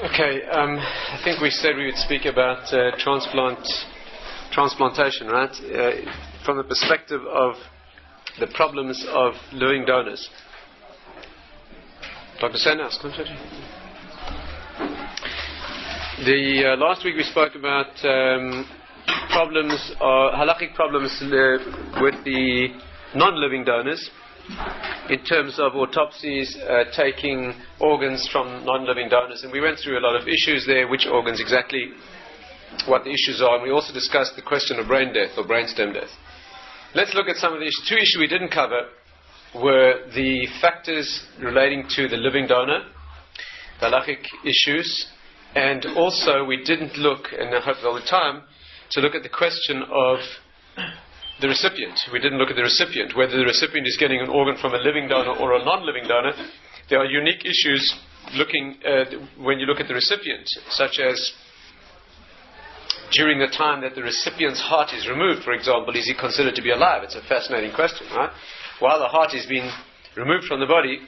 Okay, I think we said we would speak about transplantation, right? From the perspective of the problems of living donors. Dr. Senna, the last week we spoke about halachic problems with the non-living donors, in terms of autopsies, taking organs from non-living donors, and we went through a lot of issues there, which organs exactly, what the issues are, and we also discussed the question of brain death or brainstem death. Let's look at some of the issues. Two issues we didn't cover were the factors relating to the living donor, the halachic issues, and also we didn't look, and I hope all the time, to look at the question of the recipient. We didn't look at the recipient, whether the recipient is getting an organ from a living donor or a non-living donor. There are unique issues when you look at the recipient, such as during the time that the recipient's heart is removed, for example, is he considered to be alive? It's a fascinating question, right? While the heart is being removed from the body,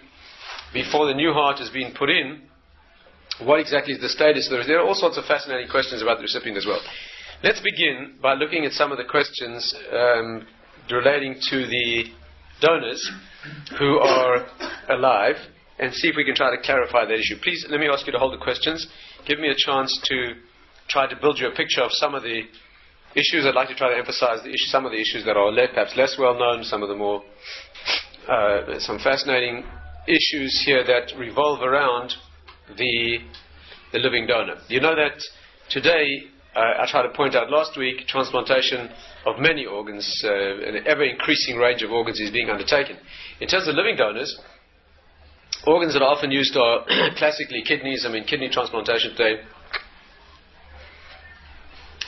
before the new heart is being put in, what exactly is the status? There are all sorts of fascinating questions about the recipient as well. Let's begin by looking at some of the questions relating to the donors who are alive and see if we can try to clarify that issue. Please, let me ask you to hold the questions. Give me a chance to try to build you a picture of some of the issues. I'd like to try to emphasize some of the issues that are perhaps less well known, some of the more some fascinating issues here that revolve around the living donor. You know that today, I tried to point out last week, transplantation of many organs, an ever-increasing range of organs is being undertaken. In terms of living donors, organs that are often used are classically kidneys. Kidney transplantation today,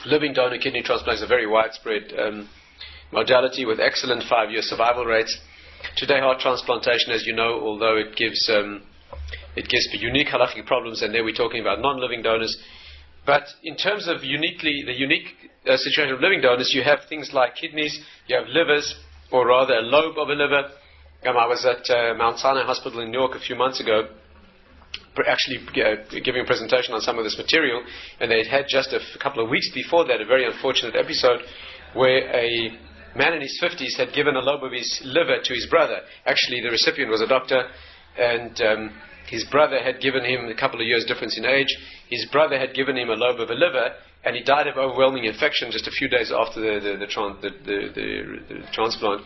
living donor kidney transplant is a very widespread modality with excellent 5-year survival rates. Today, heart transplantation, as you know, although it gives unique halachic problems, and there we're talking about non-living donors. But in terms of the unique situation of living donors, you have things like kidneys, you have livers, or rather a lobe of a liver. I was at Mount Sinai Hospital in New York a few months ago, actually giving a presentation on some of this material, and they had just a couple of weeks before that a very unfortunate episode where a man in his 50s had given a lobe of his liver to his brother. Actually, the recipient was a doctor, and his brother had given him, a couple of years difference in age, his brother had given him a lobe of a liver, and he died of overwhelming infection just a few days after the transplant.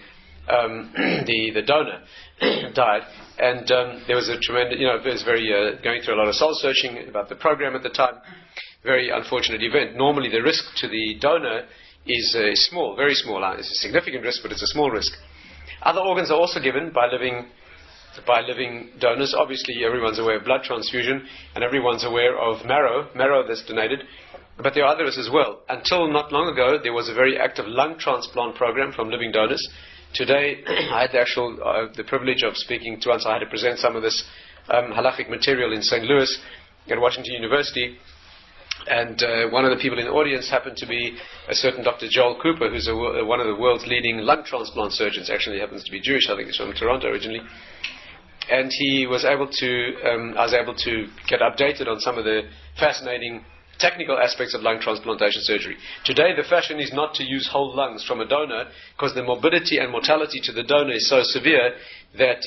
The donor died, and there was a tremendous, it was very going through a lot of soul searching about the program at the time. Very unfortunate event. Normally the risk to the donor is small, very small. It's a significant risk, but it's a small risk. Other organs are also given by living donors. Obviously everyone's aware of blood transfusion, and everyone's aware of marrow that's donated, but there are others as well. Until not long ago, there was a very active lung transplant program from living donors. Today, I had the privilege of speaking to once. I had to present some of this halachic material in St. Louis at Washington University, and one of the people in the audience happened to be a certain Dr. Joel Cooper, who's one of the world's leading lung transplant surgeons. Actually, he happens to be Jewish. I think he's from Toronto originally. And I was able to get updated on some of the fascinating technical aspects of lung transplantation surgery. Today, the fashion is not to use whole lungs from a donor, because the morbidity and mortality to the donor is so severe that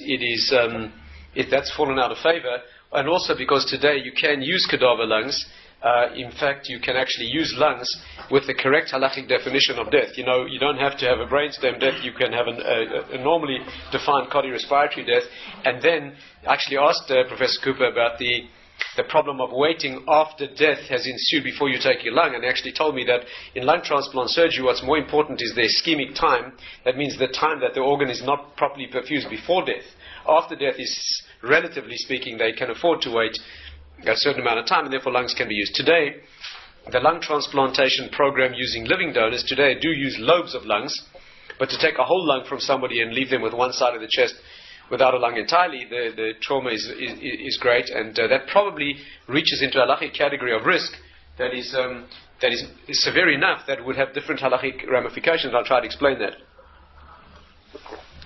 that's fallen out of favor, and also because today you can use cadaver lungs. In fact, you can actually use lungs with the correct halachic definition of death. You don't have to have a brainstem death. You can have a normally defined cardiorespiratory death. And then actually asked Professor Cooper about the problem of waiting after death has ensued before you take your lung, and he actually told me that in lung transplant surgery what's more important is the ischemic time. That means the time that the organ is not properly perfused before death. After death is, relatively speaking, they can afford to wait a certain amount of time, and therefore lungs can be used. Today, the lung transplantation program using living donors today do use lobes of lungs, but to take a whole lung from somebody and leave them with one side of the chest without a lung entirely, the trauma is great, and that probably reaches into a halachic category of risk that is severe enough that would have different halachic ramifications. I'll try to explain that.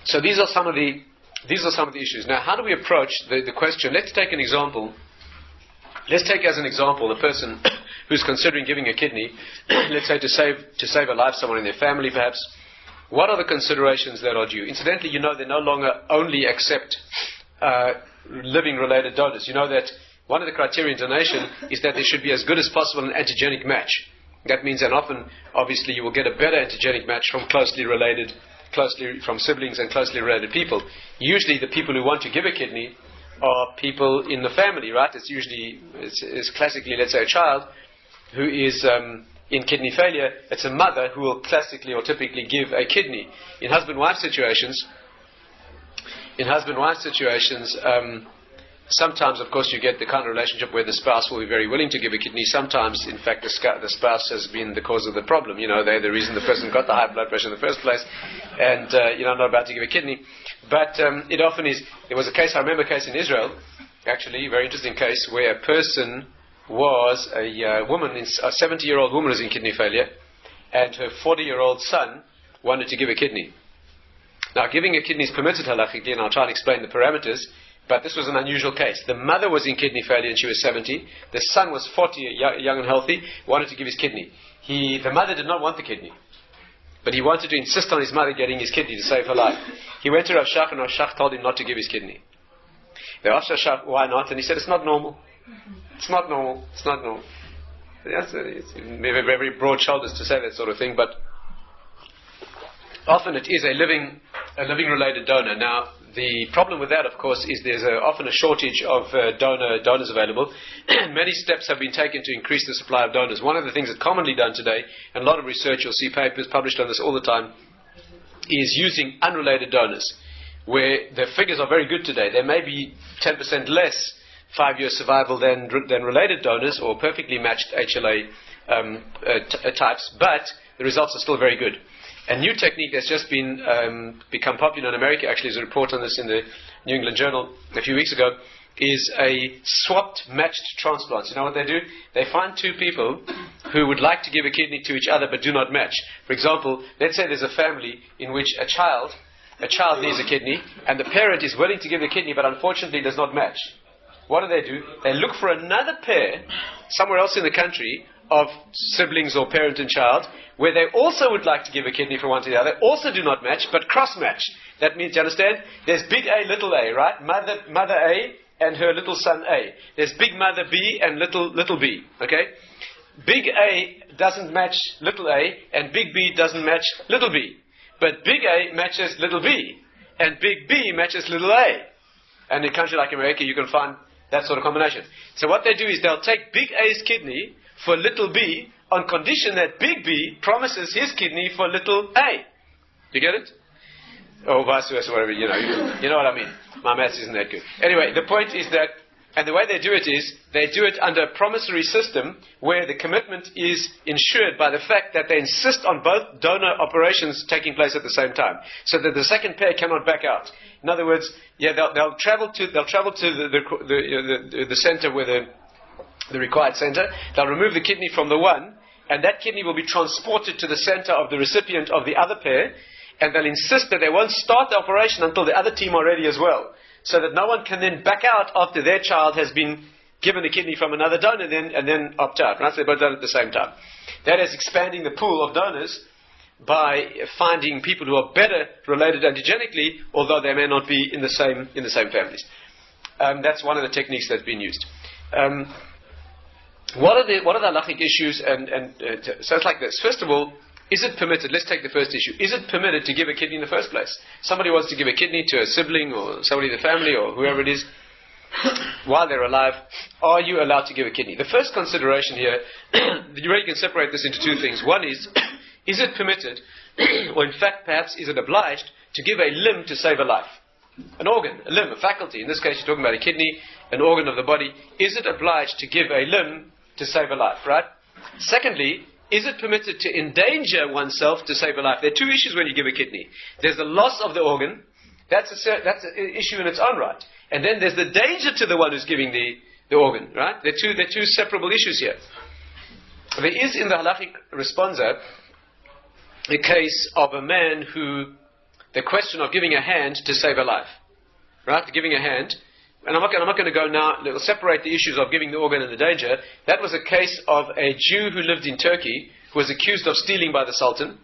So these are some of the issues. Now, how do we approach the question? Let's take an example Let's take as an example the person who's considering giving a kidney, let's say to save a life, someone in their family perhaps. What are the considerations that are due? Incidentally, you know they no longer only accept living-related donors. You know that one of the criteria in donation is that there should be as good as possible an antigenic match. That means that often, obviously, you will get a better antigenic match from from siblings and closely related people. Usually the people who want to give a kidney are people in the family, right? It's classically, let's say, a child who is in kidney failure. It's a mother who will classically or typically give a kidney. In husband-wife situations, sometimes, of course, you get the kind of relationship where the spouse will be very willing to give a kidney. Sometimes, in fact, the spouse has been the cause of the problem. You know, they're the reason the person got the high blood pressure in the first place, and not about to give a kidney. But it often is. There was a case, I remember a case in Israel, actually, a very interesting case, where a person was a 70-year-old woman was in kidney failure, and her 40-year-old son wanted to give a kidney. Now, giving a kidney is permitted halachically, and I'll try and explain the parameters. But this was an unusual case. The mother was in kidney failure and she was 70. The son was 40, young and healthy, wanted to give his kidney. The mother did not want the kidney, but he wanted to insist on his mother getting his kidney to save her life. He went to Rav Shach, and Rav Shach told him not to give his kidney. They asked Rav Shach, why not? And he said, it's not normal. It's not normal. It's not normal. It's very broad shoulders to say that sort of thing, but often it is a living related donor. Now, the problem with that, of course, is there's often a shortage of donors available. Many steps have been taken to increase the supply of donors. One of the things that's commonly done today, and a lot of research, you'll see papers published on this all the time, is using unrelated donors, where the figures are very good today. There may be 10% less 5-year survival than related donors or perfectly matched HLA types, but the results are still very good. A new technique that's just become popular in America, actually there's a report on this in the New England Journal a few weeks ago, is a swapped matched transplants. You know what they do? They find two people who would like to give a kidney to each other but do not match. For example, let's say there's a family in which a child needs a kidney and the parent is willing to give the kidney but unfortunately does not match. What do? They look for another pair somewhere else in the country of siblings or parent and child, where they also would like to give a kidney from one to the other, also do not match, but cross-match. That means, you understand? There's big A, little a, right? Mother A and her little son A. There's big mother B and little B, okay? Big A doesn't match little a, and big B doesn't match little b. But big A matches little b, and big B matches little a. And in a country like America, you can find that sort of combination. So what they do is they'll take big A's kidney for little b, on condition that big B promises his kidney for little a. You get it? Or vice versa, whatever, you know what I mean. My maths isn't that good. Anyway, the point is that, and the way they do it is, they do it under a promissory system where the commitment is ensured by the fact that they insist on both donor operations taking place at the same time, so that the second pair cannot back out. In other words, they'll travel to the center where the required center. They'll remove the kidney from the one, and that kidney will be transported to the center of the recipient of the other pair, and they'll insist that they won't start the operation until the other team are ready as well, so that no one can then back out after their child has been given the kidney from another donor and then opt out. Right? So they're both done at the same time. That is expanding the pool of donors by finding people who are better related antigenically, although they may not be in the same families. That's one of the techniques that's been used. What are the halachic issues? So it's like this. First of all, is it permitted? Let's take the first issue. Is it permitted to give a kidney in the first place? Somebody wants to give a kidney to a sibling or somebody in the family or whoever it is while they're alive. Are you allowed to give a kidney? The first consideration here, you really can separate this into two things. One is it permitted, or in fact perhaps is it obliged, to give a limb to save a life? An organ, a limb, a faculty. In this case you're talking about a kidney, an organ of the body. Is it obliged to give a limb to save a life, right? Secondly, is it permitted to endanger oneself to save a life? There are two issues when you give a kidney. There's the loss of the organ. That's an issue in its own right. And then there's the danger to the one who's giving the organ, right? They're two separable issues here. There is in the halachic responsa a case of a man who, the question of giving a hand to save a life, right? Giving a hand and I'm not going to go now, we'll separate the issues of giving the organ and the danger. That was a case of a Jew who lived in Turkey who was accused of stealing by the Sultan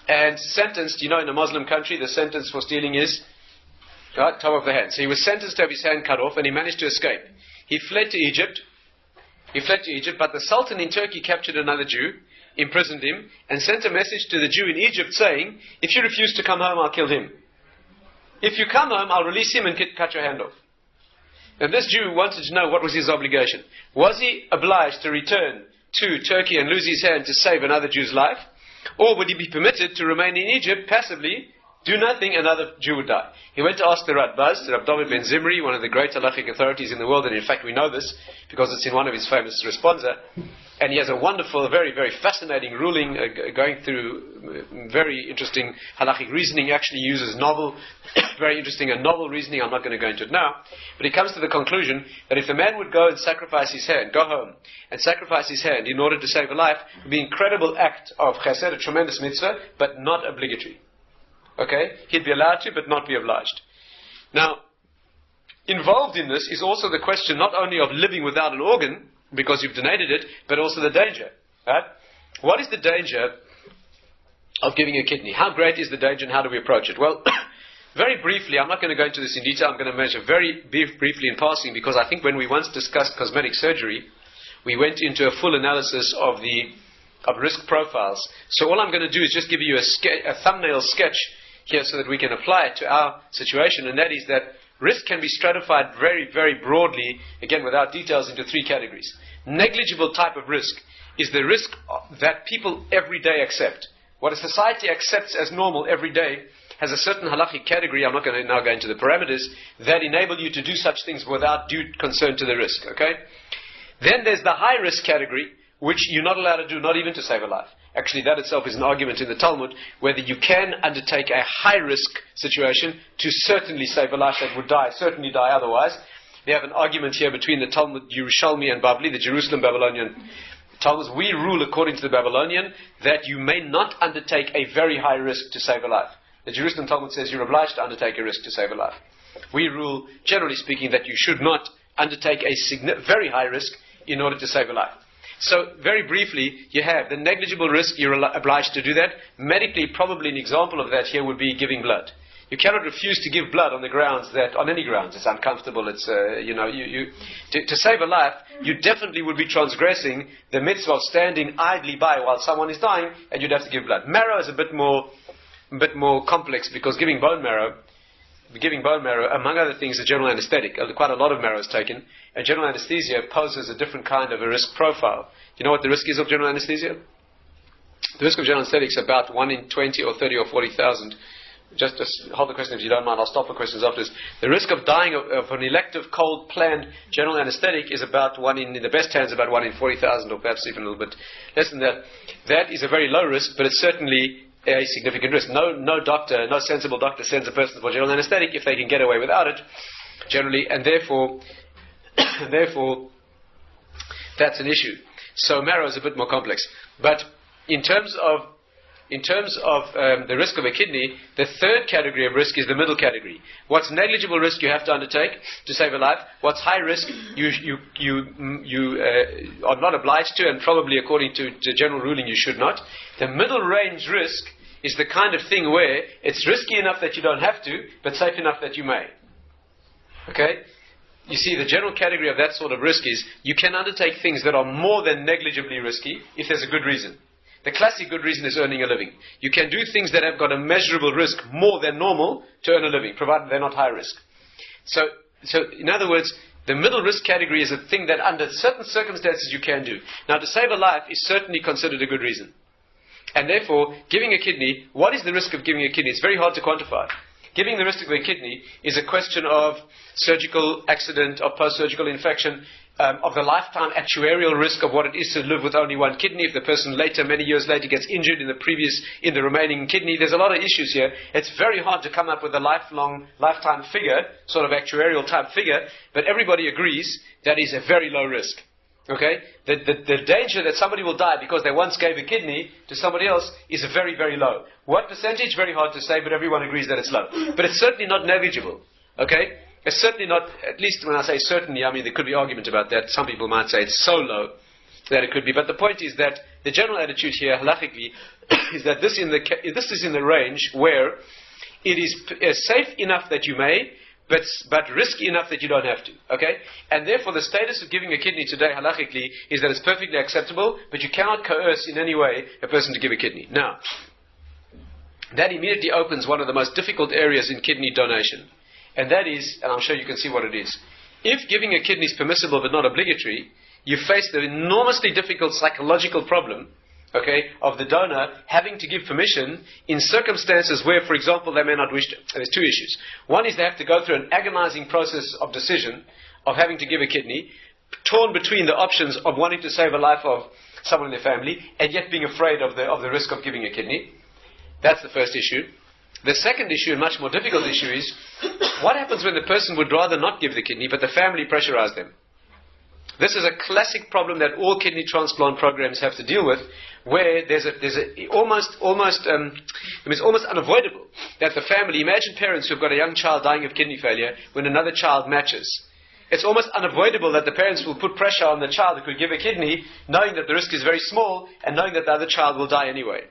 and sentenced, in a Muslim country, the sentence for stealing is top of the hand. So he was sentenced to have his hand cut off, and he managed to escape. He fled to Egypt, but the Sultan in Turkey captured another Jew, imprisoned him, and sent a message to the Jew in Egypt saying, if you refuse to come home, I'll kill him. If you come home, I'll release him and cut your hand off. And this Jew wanted to know what was his obligation. Was he obliged to return to Turkey and lose his hand to save another Jew's life? Or would he be permitted to remain in Egypt passively, do nothing, another Jew would die? He went to ask the Radbaz, Rabbi Dr. Ben Zimri, one of the great halachic authorities in the world, and in fact we know this because it's in one of his famous responsa, and he has a wonderful, very, very fascinating ruling, going through very interesting halachic reasoning. He actually uses novel, very interesting and novel reasoning. I'm not going to go into it now, but he comes to the conclusion that if the man would go and sacrifice his hand, go home and sacrifice his hand in order to save a life, it would be an incredible act of chesed, a tremendous mitzvah, but not obligatory. Okay? He'd be allowed to, but not be obliged. Now, involved in this is also the question not only of living without an organ, because you've donated it, but also the danger. Right? What is the danger of giving a kidney? How great is the danger and how do we approach it? Well, very briefly, I'm not going to go into this in detail, I'm going to mention very briefly in passing, because I think when we once discussed cosmetic surgery, we went into a full analysis of risk profiles. So all I'm going to do is just give you a thumbnail sketch here so that we can apply it to our situation, and that is that risk can be stratified very, very broadly, again without details, into three categories. Negligible type of risk is the risk that people every day accept. What a society accepts as normal every day has a certain halachic category, I'm not going to now go into the parameters, that enable you to do such things without due concern to the risk. Okay? Then there's the high risk category, which you're not allowed to do, not even to save a life. Actually, that itself is an argument in the Talmud, whether you can undertake a high-risk situation to certainly save a life that would certainly die otherwise. We have an argument here between the Talmud Yerushalmi and Babli, the Jerusalem Babylonian Talmuds. We rule, according to the Babylonian, that you may not undertake a very high risk to save a life. The Jerusalem Talmud says you're obliged to undertake a risk to save a life. We rule, generally speaking, that you should not undertake a very high risk in order to save a life. So, very briefly, you have the negligible risk, you're obliged to do that. Medically, probably an example of that here would be giving blood. You cannot refuse to give blood on the grounds that, on any grounds, it's uncomfortable, it's, to save a life, you definitely would be transgressing the mitzvah of standing idly by while someone is dying, and you'd have to give blood. Marrow is a bit more complex, because giving bone marrow, among other things, a general anesthetic. Quite a lot of marrow is taken. And general anesthesia poses a different kind of a risk profile. Do you know what the risk is of general anesthesia? The risk of general anesthetic is about 1 in 20 or 30 or 40,000. Just hold the question if you don't mind. I'll stop for questions after this. The risk of dying of an elective, cold, planned general anesthetic is about in the best hands, about 1 in 40,000, or perhaps even a little bit less than that. That is a very low risk, but it's certainly a significant risk. No sensible doctor sends a person for general anesthetic if they can get away without it, generally, and therefore, that's an issue. So marrow is a bit more complex. But in terms of the risk of a kidney, the third category of risk is the middle category. What's negligible risk you have to undertake to save a life? What's high risk you are not obliged to, and probably according to general ruling you should not. The middle range risk is the kind of thing where it's risky enough that you don't have to, but safe enough that you may. Okay? You see, the general category of that sort of risk is you can undertake things that are more than negligibly risky if there's a good reason. The classic good reason is earning a living. You can do things that have got a measurable risk more than normal to earn a living, provided they're not high risk. So in other words, the middle risk category is a thing that under certain circumstances you can do. Now, to save a life is certainly considered a good reason. And therefore, giving a kidney, what is the risk of giving a kidney? It's very hard to quantify. Giving the risk of a kidney is a question of surgical accident, of post-surgical infection, of the lifetime actuarial risk of what it is to live with only one kidney. If the person many years later, gets injured in the remaining kidney, there's a lot of issues here. It's very hard to come up with a lifetime figure, sort of actuarial type figure, but everybody agrees that is a very low risk. Okay? The danger that somebody will die because they once gave a kidney to somebody else is very, very low. What percentage? Very hard to say, but everyone agrees that it's low. But it's certainly not negligible. Okay? It's certainly not, at least when I say certainly, I mean there could be argument about that. Some people might say it's so low that it could be. But the point is that the general attitude here, halachically, is that this is in the range where it is safe enough that you may, but risky enough that you don't have to. Okay? And therefore the status of giving a kidney today, halachically, is that it's perfectly acceptable, but you cannot coerce in any way a person to give a kidney. Now, that immediately opens one of the most difficult areas in kidney donation. And that is, and I'm sure you can see what it is. If giving a kidney is permissible but not obligatory, you face the enormously difficult psychological problem, okay, of the donor having to give permission in circumstances where, for example, they may not wish to. There's two issues. One is they have to go through an agonizing process of decision of having to give a kidney, torn between the options of wanting to save a life of someone in their family and yet being afraid of the risk of giving a kidney. That's the first issue. The second issue, and much more difficult issue, is what happens when the person would rather not give the kidney, but the family pressurized them? This is a classic problem that all kidney transplant programs have to deal with, where there's almost unavoidable that the family, imagine parents who've got a young child dying of kidney failure when another child matches. It's almost unavoidable that the parents will put pressure on the child who could give a kidney, knowing that the risk is very small and knowing that the other child will die anyway.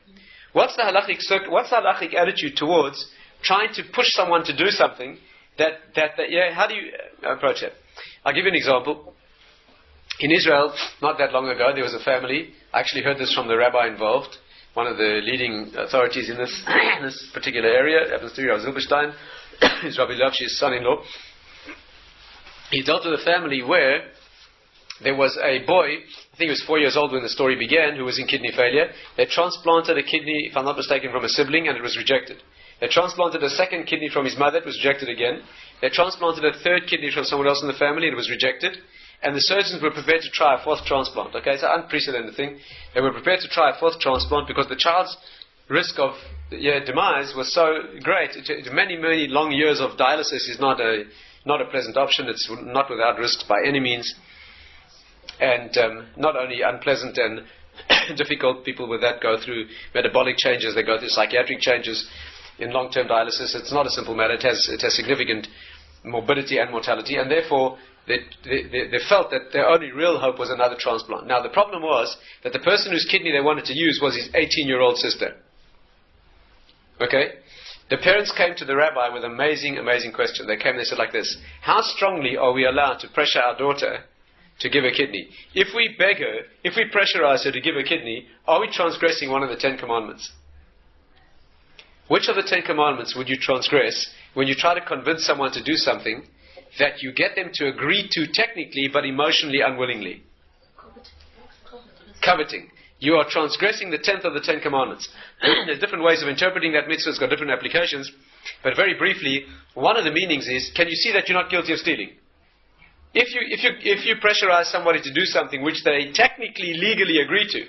What's the halachic attitude towards trying to push someone to do something how do you approach it? I'll give you an example. In Israel, not that long ago, there was a family. I actually heard this from the rabbi involved, one of the leading authorities in this particular area, happens to be Rabbi Zilberstein, is Rabbi Dr.'s son-in-law. He dealt with a family where there was a boy, I think he was 4 years old when the story began, who was in kidney failure. They transplanted a kidney, if I'm not mistaken, from a sibling, and it was rejected. They transplanted a second kidney from his mother, it was rejected again. They transplanted a third kidney from someone else in the family, and it was rejected. And the surgeons were prepared to try a fourth transplant. Okay, it's an unprecedented thing. They were prepared to try a fourth transplant because the child's risk of demise was so great. Many, many long years of dialysis is not a pleasant option. It's not without risks by any means. And not only unpleasant and difficult, people with that go through metabolic changes, they go through psychiatric changes in long-term dialysis. It's not a simple matter. It has significant morbidity and mortality, and therefore they felt that their only real hope was another transplant. Now the problem was that the person whose kidney they wanted to use was his 18-year-old sister. Okay? The parents came to the rabbi with an amazing question. They said like this: how strongly are we allowed to pressure our daughter to give a kidney? If we beg her, if we pressurize her to give a kidney, are we transgressing one of the 10 commandments? Which of the 10 commandments would you transgress when you try to convince someone to do something that you get them to agree to technically but emotionally unwillingly? Coveting. You are transgressing the 10th of the 10 commandments. There's different ways of interpreting that mitzvah. It's got different applications. But very briefly, one of the meanings is, can you see that you're not guilty of stealing? If you pressurize somebody to do something which they technically, legally agree to,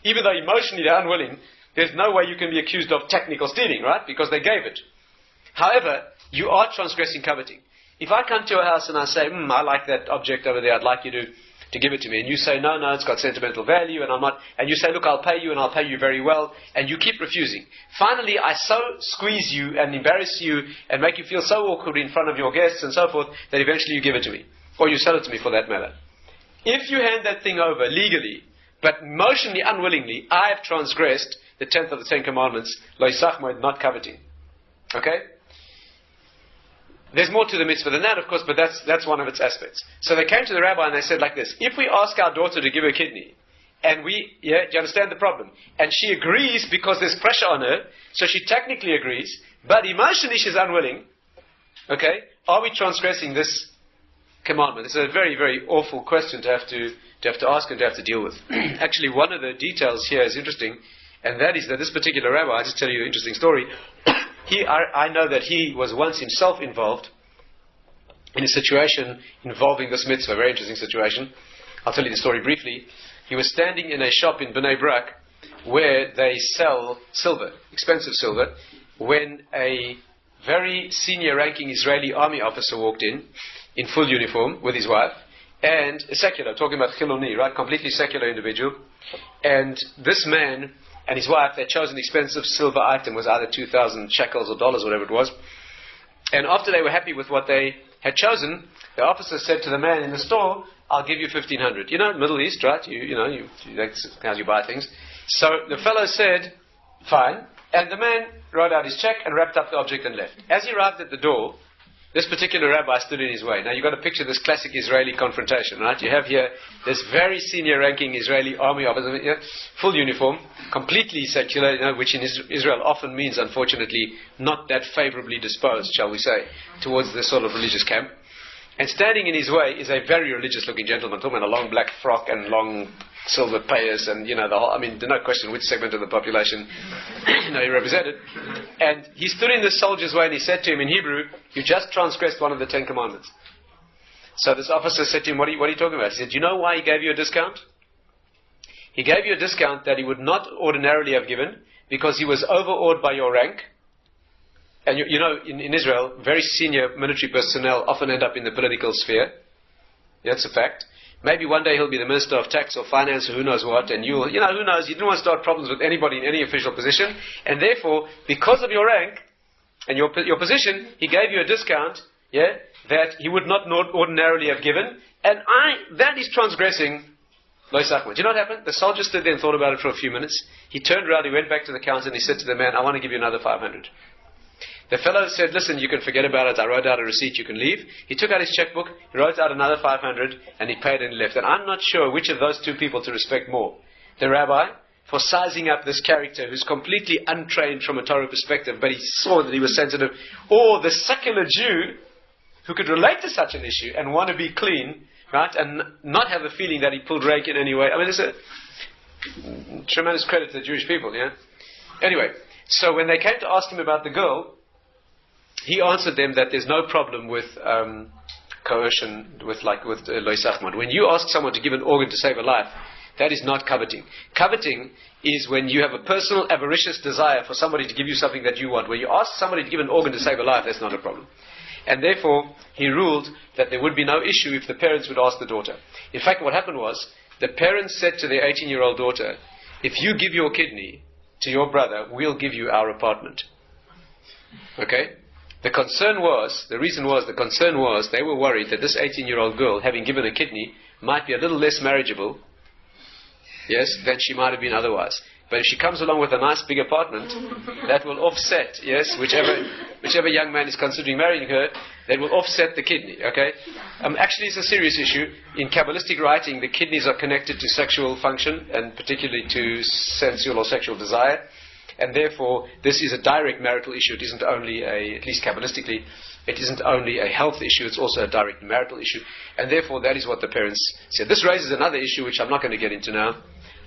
even though emotionally they're unwilling, there's no way you can be accused of technical stealing, right? Because they gave it. However, you are transgressing coveting. If I come to your house and I say, I like that object over there, I'd like you to give it to me, and you say, no, it's got sentimental value, and I'm not, and you say, look, I'll pay you, and I'll pay you very well, and you keep refusing. Finally, I so squeeze you and embarrass you and make you feel so awkward in front of your guests and so forth that eventually you give it to me. Or you sell it to me for that matter. If you hand that thing over legally, but emotionally unwillingly, I have transgressed the 10th of the 10 commandments, lo yisachmoid, not coveting. Okay? There's more to the mitzvah than that, of course, but that's one of its aspects. So they came to the rabbi and they said like this: if we ask our daughter to give a kidney, and do you understand the problem? And she agrees because there's pressure on her, so she technically agrees, but emotionally she's unwilling, okay? Are we transgressing this commandment? It's a very, very awful question to have to ask and to have to deal with. Actually, one of the details here is interesting, and that is that this particular rabbi, I'll just tell you an interesting story. I know that he was once himself involved in a situation involving this mitzvah, a very interesting situation. I'll tell you the story briefly. He was standing in a shop in Bnei Brak where they sell silver, expensive silver, when a very senior ranking Israeli army officer walked in full uniform with his wife, and a secular, talking about Chiloni, right, completely secular individual, and this man and his wife, they chose an expensive silver item, was either 2,000 shekels or dollars, whatever it was. And after they were happy with what they had chosen, the officer said to the man in the store, I'll give you 1,500. You know, Middle East, right? That's how you buy things. So the fellow said, fine. And the man wrote out his check and wrapped up the object and left. As he arrived at the door, this particular rabbi stood in his way. Now you've got to picture this classic Israeli confrontation, right? You have here this very senior ranking Israeli army officer, full uniform, completely secular, which in Israel often means, unfortunately, not that favorably disposed, shall we say, towards this sort of religious camp. And standing in his way is a very religious-looking gentleman, talking about a long black frock and long silver payas, and the whole. There's no question which segment of the population he represented. And he stood in the soldier's way, and he said to him in Hebrew, "You just transgressed one of the 10 commandments." So this officer said to him, "What are you talking about?" He said, "Do you know why he gave you a discount? He gave you a discount that he would not ordinarily have given because he was overawed by your rank." And in Israel, very senior military personnel often end up in the political sphere. That's a fact. Maybe one day he'll be the Minister of Tax or Finance or who knows what, and who knows, you don't want to start problems with anybody in any official position, and therefore, because of your rank and your position, he gave you a discount, that he would not ordinarily have given, and that is transgressing Lo Yisachma. Do you know what happened? The soldier stood there and thought about it for a few minutes. He turned around, he went back to the counter, and he said to the man, "I want to give you another 500. The fellow said, "Listen, you can forget about it. I wrote out a receipt. You can leave." He took out his checkbook. He wrote out another 500, and he paid and left. And I'm not sure which of those two people to respect more. The rabbi, for sizing up this character who's completely untrained from a Torah perspective, but he saw that he was sensitive, or the secular Jew who could relate to such an issue and want to be clean, right, and not have a feeling that he pulled rank in any way. There's a tremendous credit to the Jewish people, Anyway, so when they came to ask him about the girl, he answered them that there's no problem with coercion, with Lo Yisachma. When you ask someone to give an organ to save a life, that is not coveting. Coveting is when you have a personal avaricious desire for somebody to give you something that you want. When you ask somebody to give an organ to save a life, that's not a problem. And therefore, he ruled that there would be no issue if the parents would ask the daughter. In fact, what happened was, the parents said to their 18-year-old daughter, "If you give your kidney to your brother, we'll give you our apartment." Okay? The concern was they were worried that this 18-year-old girl, having given a kidney, might be a little less marriageable, than she might have been otherwise. But if she comes along with a nice big apartment, that will offset, whichever young man is considering marrying her, that will offset the kidney, okay? Actually, it's a serious issue. In Kabbalistic writing, the kidneys are connected to sexual function, and particularly to sensual or sexual desire. And therefore, this is a direct marital issue. It isn't only at least Kabbalistically, it isn't only a health issue, it's also a direct marital issue. And therefore, that is what the parents said. This raises another issue, which I'm not going to get into now,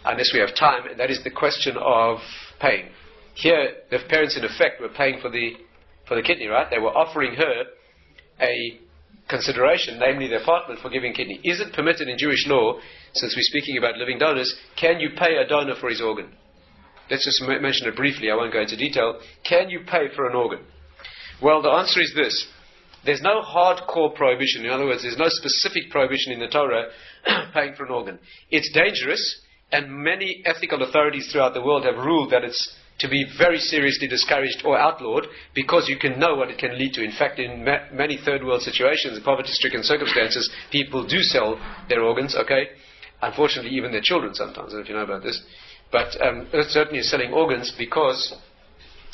unless we have time, and that is the question of paying. Here, the parents, in effect, were paying for the kidney, right? They were offering her a consideration, namely the apartment, for giving kidney. Is it permitted in Jewish law, since we're speaking about living donors, can you pay a donor for his organ? Let's just mention it briefly, I won't go into detail. Can you pay for an organ? Well, the answer is this. There's no hardcore prohibition. In other words, there's no specific prohibition in the Torah paying for an organ. It's dangerous, and many ethical authorities throughout the world have ruled that it's to be very seriously discouraged or outlawed, because you can know what it can lead to. In fact, in many third world situations, in poverty-stricken circumstances, people do sell their organs, okay? Unfortunately, even their children sometimes, I don't know if you know about this. But certainly selling organs because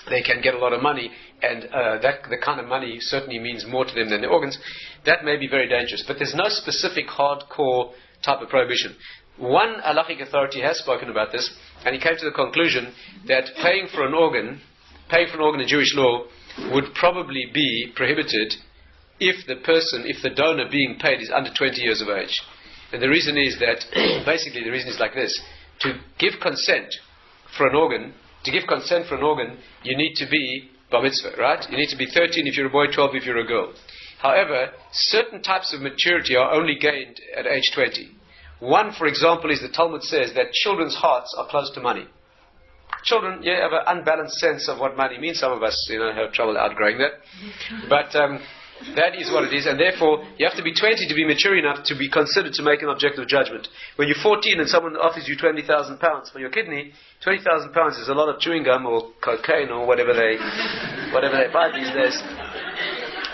they can get a lot of money, and the kind of money certainly means more to them than the organs. That may be very dangerous, but there's no specific hardcore type of prohibition. One halachic authority has spoken about this, and he came to the conclusion that paying for an organ in Jewish law would probably be prohibited if the donor being paid is under 20 years of age. And the reason is that, basically the reason is like this. To give consent for an organ, you need to be bar mitzvah, right? You need to be 13 if you're a boy, 12 if you're a girl. However, certain types of maturity are only gained at age 20. One, for example, is the Talmud says that children's hearts are close to money. Children, have an unbalanced sense of what money means. Some of us, have trouble outgrowing that. But that is what it is, and therefore you have to be 20 to be mature enough to be considered to make an objective judgment. When you're 14 and someone offers you £20,000 for your kidney, £20,000 is a lot of chewing gum or cocaine or whatever they buy these days.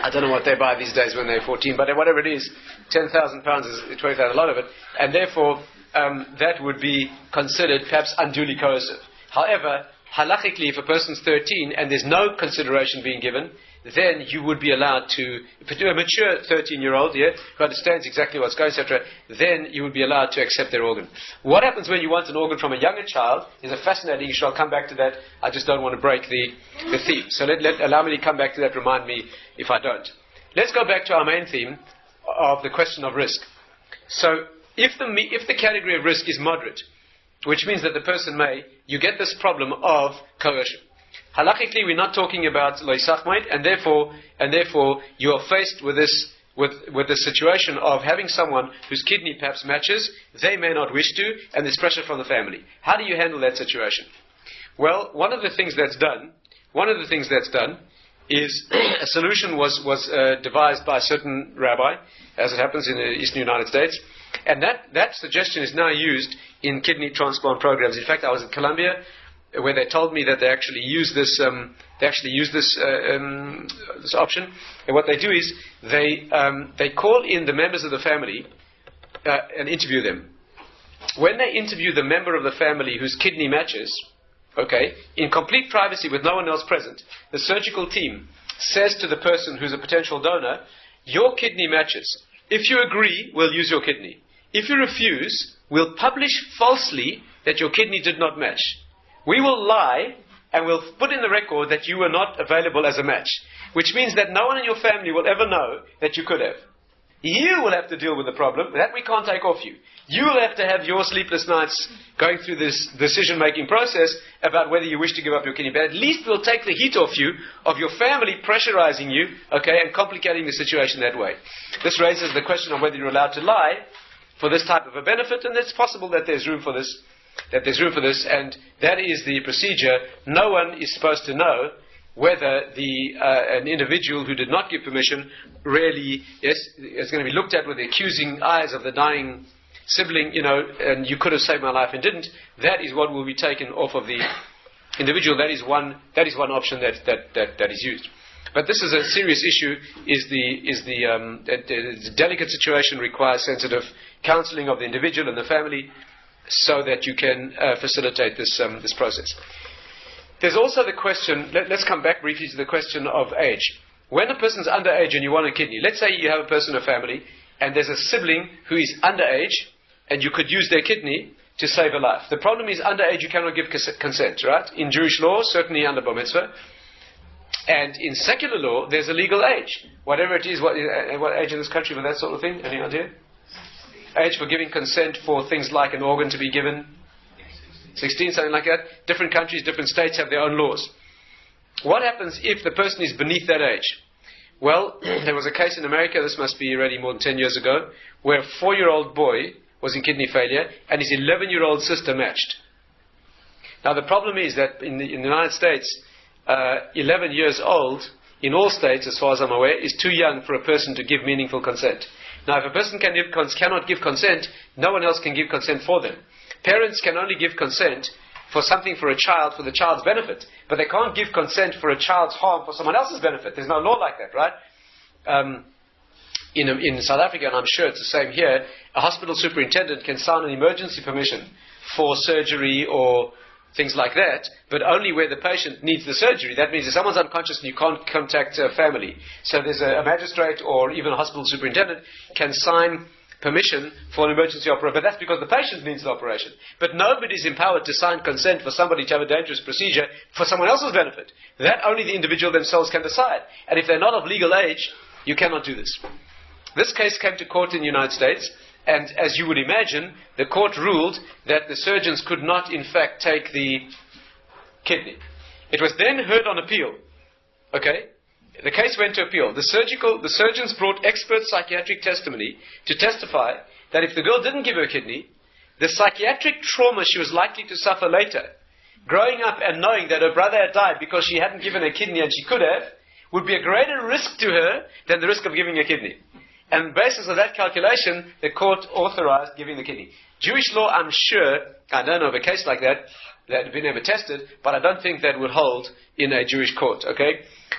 I don't know what they buy these days when they're 14, but whatever it is, £10,000 is 20,000, a lot of it, and therefore that would be considered perhaps unduly coercive. However, halachically, if a person's 13 and there's no consideration being given, then you would be allowed to a mature 13-year-old, who understands exactly what's going, etc., then you would be allowed to accept their organ. What happens when you want an organ from a younger child is a fascinating issue. I'll come back to that. I just don't want to break the theme. So allow me to come back to that. Remind me if I don't. Let's go back to our main theme of the question of risk. So if the category of risk is moderate, which means that the person you get this problem of coercion. Halachically, we're not talking about lo yisachmoid, and therefore you are faced with the situation of having someone whose kidney perhaps matches, they may not wish to, and there's pressure from the family. How do you handle that situation? Well, one of the things that's done is a solution was devised by a certain rabbi, as it happens in the eastern United States, and that suggestion is now used in kidney transplant programs. In fact, I was in Colombia, where they told me that they actually use this option. And what they do is they call in the members of the family and interview them. When they interview the member of the family whose kidney matches, in complete privacy with no one else present, the surgical team says to the person who's a potential donor, your kidney matches. If you agree, we'll use your kidney. If you refuse, we'll publish falsely that your kidney did not match. We will lie and we'll put in the record that you were not available as a match, which means that no one in your family will ever know that you could have. You will have to deal with the problem. That we can't take off you. You will have to have your sleepless nights going through this decision-making process about whether you wish to give up your kidney. But at least we'll take the heat off you, of your family pressurizing you, and complicating the situation that way. This raises the question of whether you're allowed to lie for this type of a benefit, and it's possible that there's room for this. And that is the procedure. No one is supposed to know whether an individual who did not give permission really is going to be looked at with the accusing eyes of the dying sibling, and you could have saved my life and didn't. That is what will be taken off of the individual. That is one option that is used. But this is a serious issue. The delicate situation requires sensitive counseling of the individual and the family, so that you can facilitate this process. There's also the question, let's come back briefly to the question of age. When a person's underage and you want a kidney, let's say you have a person in a family and there's a sibling who is underage and you could use their kidney to save a life. The problem is underage you cannot give consent, right? In Jewish law, certainly under bar mitzvah. And in secular law, there's a legal age. Whatever it is, what age in this country for that sort of thing? Any idea? Age for giving consent for things like an organ to be given? 16, something like that. Different countries, different states have their own laws. What happens if the person is beneath that age? Well, there was a case in America, this must be already more than 10 years ago, where a 4-year-old boy was in kidney failure and his 11-year-old sister matched. Now the problem is that in the United States, 11 years old, in all states, as far as I'm aware, is too young for a person to give meaningful consent. Now, if a person cannot give consent, no one else can give consent for them. Parents can only give consent for something for a child, for the child's benefit, but they can't give consent for a child's harm for someone else's benefit. There's no law like that, right? In South Africa, and I'm sure it's the same here, a hospital superintendent can sign an emergency permission for surgery or things like that, but only where the patient needs the surgery. That means if someone's unconscious and you can't contact a family. So there's a magistrate or even a hospital superintendent can sign permission for an emergency operation, but that's because the patient needs the operation. But nobody's empowered to sign consent for somebody to have a dangerous procedure for someone else's benefit. That only the individual themselves can decide. And if they're not of legal age, you cannot do this. This case came to court in the United States, and as you would imagine, the court ruled that the surgeons could not, in fact, take the kidney. It was then heard on appeal. The case went to appeal. The surgeons brought expert psychiatric testimony to testify that if the girl didn't give her kidney, the psychiatric trauma she was likely to suffer later, growing up and knowing that her brother had died because she hadn't given her kidney and she could have, would be a greater risk to her than the risk of giving a kidney. And on the basis of that calculation, the court authorized giving the kidney. Jewish law, I'm sure, I don't know of a case like that had been ever tested, but I don't think that would hold in a Jewish court,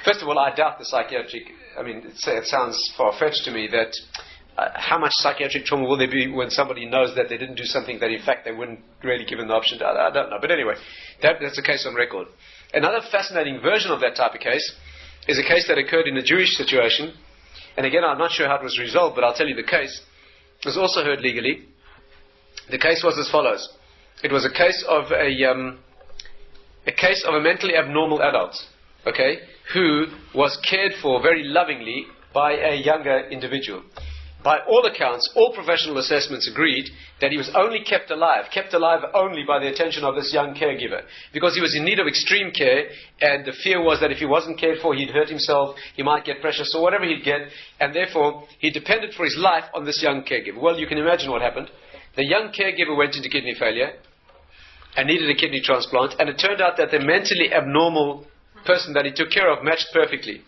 First of all, I doubt the psychiatric. I mean, it sounds far-fetched to me that how much psychiatric trauma will there be when somebody knows that they didn't do something that in fact they wouldn't really given the option to? I don't know. But anyway, that's a case on record. Another fascinating version of that type of case is a case that occurred in a Jewish situation. And again, I'm not sure how it was resolved, but I'll tell you the case. It was also heard legally. The case was as follows. It was a case of a mentally abnormal adult, okay, who was cared for very lovingly by a younger individual. By all accounts, all professional assessments agreed that he was only kept alive only by the attention of this young caregiver, because he was in need of extreme care, and the fear was that if he wasn't cared for, he'd hurt himself, he might get pressure, so whatever he'd get, and therefore he depended for his life on this young caregiver. Well, you can imagine what happened. The young caregiver went into kidney failure and needed a kidney transplant, and it turned out that the mentally abnormal person that he took care of matched perfectly.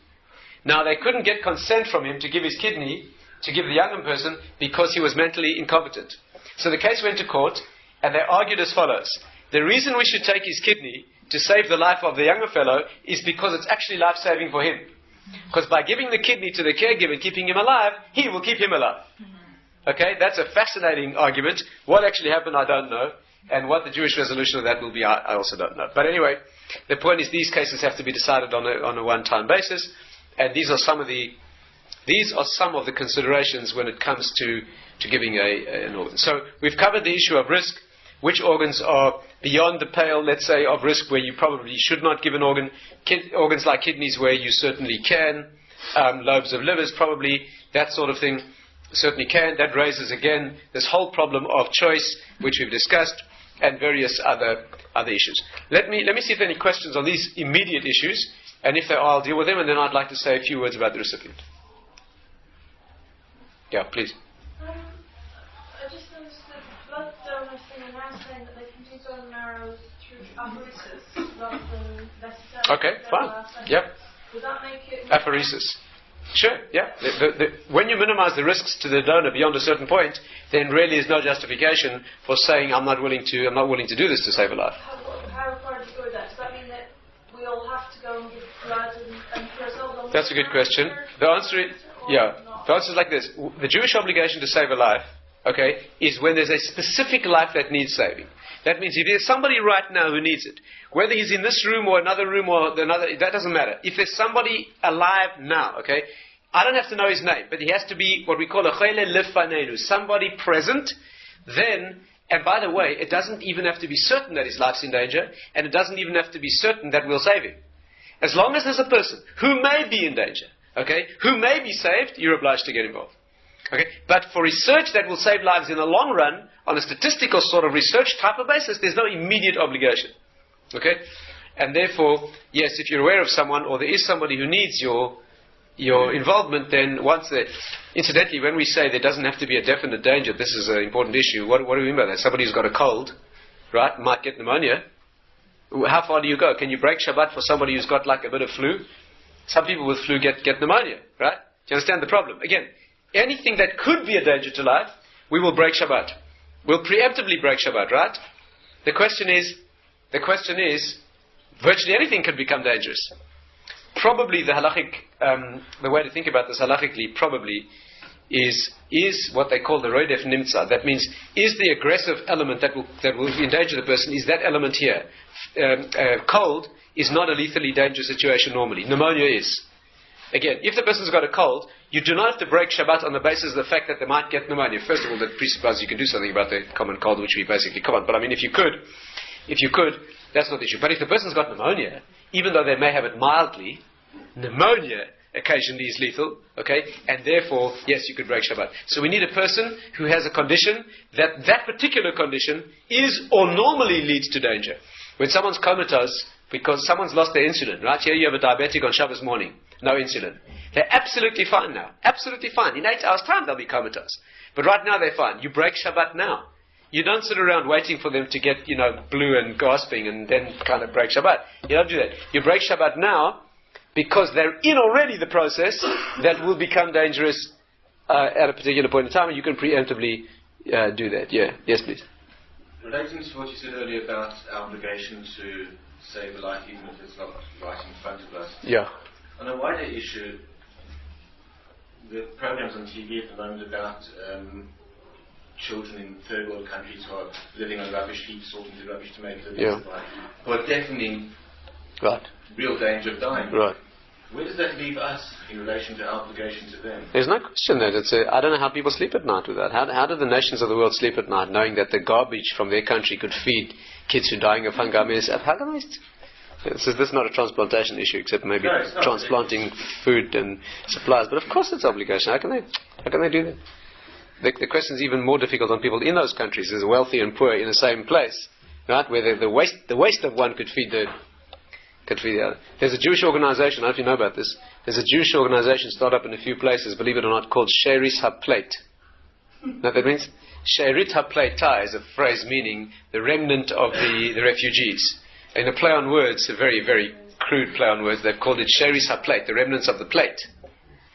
Now, they couldn't get consent from him to give his kidney to give the younger person because he was mentally incompetent. So the case went to court, and they argued as follows. The reason we should take his kidney to save the life of the younger fellow is because it's actually life-saving for him. Because by giving the kidney to the caregiver and keeping him alive, he will keep him alive. Okay, that's a fascinating argument. What actually happened, I don't know. And what the Jewish resolution of that will be, I also don't know. But anyway, the point is these cases have to be decided on a one-time basis. And these are some of the considerations when it comes to giving an organ. So we've covered the issue of risk, which organs are beyond the pale, let's say, of risk where you probably should not give an organ. Organs like kidneys where you certainly can. Lobes of livers probably, that sort of thing, certainly can. That raises again this whole problem of choice, which we've discussed, and various other issues. Let me see if there are any questions on these immediate issues, and if there are, I'll deal with them, and then I'd like to say a few words about the recipient. Yeah, please. I just noticed that blood donors thing are now saying that they can do bone marrow through apheresis rather than necessarily. Okay, fine. Yep. Would that make it? Apheresis. Sure, yeah. When you minimize the risks to the donor beyond a certain point, then really is no justification for saying I'm not willing to do this to save a life. How far do you go with that? Does that mean that we all have to go and give blood and for ourselves? That's a good question. The answer is like this. The Jewish obligation to save a life, okay, is when there's a specific life that needs saving. That means if there's somebody right now who needs it, whether he's in this room or another room or another, that doesn't matter. If there's somebody alive now, okay, I don't have to know his name, but he has to be what we call a chayle lefanenu, somebody present, then, and by the way, it doesn't even have to be certain that his life's in danger, and it doesn't even have to be certain that we'll save him. As long as there's a person who may be in danger, okay, who may be saved, you're obliged to get involved. Okay? But for research that will save lives in the long run, on a statistical sort of research type of basis, there's no immediate obligation. Okay? And therefore, yes, if you're aware of someone, or there is somebody who needs your involvement, then incidentally, when we say there doesn't have to be a definite danger, this is an important issue. What do we mean by that? Somebody who's got a cold, right, might get pneumonia. How far do you go? Can you break Shabbat for somebody who's got like a bit of flu? Some people with flu get pneumonia, right? Do you understand the problem? Again, anything that could be a danger to life, we will break Shabbat. We'll preemptively break Shabbat, right? The question is, virtually anything can become dangerous. Probably the halachic, the way to think about this halachically probably is what they call the roidef nimtza. That means, is the aggressive element that will endanger the person, is that element here? Cold is not a lethally dangerous situation normally. Pneumonia is. Again, if the person's got a cold, you do not have to break Shabbat on the basis of the fact that they might get pneumonia. First of all, that presupposes you can do something about the common cold, which we basically can't. But I mean, if you could, that's not the issue. But if the person's got pneumonia, even though they may have it mildly, pneumonia occasionally is lethal, okay? And therefore, yes, you could break Shabbat. So we need a person who has a condition that particular condition is or normally leads to danger. When someone's comatose because someone's lost their insulin, right? Here you have a diabetic on Shabbos morning, no insulin. They're absolutely fine now. Absolutely fine. In 8 hours' time, they'll be comatose. But right now, they're fine. You break Shabbat now. You don't sit around waiting for them to get, blue and gasping and then kind of break Shabbat. You don't do that. You break Shabbat now because they're in already the process that will become dangerous at a particular point in time, and you can preemptively do that. Yeah. Yes, please. Relating to what you said earlier about our obligation to save a life even if it's not right in front of us. Yeah. On a wider issue, the programs on TV at the moment about children in third world countries who are living on rubbish heaps, sorting through rubbish to make a living, who are definitely in real danger of dying. Right. Where does that leave us in relation to our obligation to them? There's no question that I don't know how people sleep at night with that. How do the nations of the world sleep at night knowing that the garbage from their country could feed kids who are dying of hunger? I mean, how can this is not a transplantation issue, except maybe transplanting food and supplies. But of course it's obligation. How can they do that? The question is even more difficult on people in those countries. There's wealthy and poor in the same place, right? Where the waste of one could feed the other. There's a Jewish organization, I don't know if you know about this. There's a Jewish organization started up in a few places, believe it or not, called Sheris HaPlate. Know what that means? Sherit HaPlate is a phrase meaning the remnant of the refugees. In a play on words, a very, very crude play on words, they've called it Sheris HaPlate, the remnants of the plate.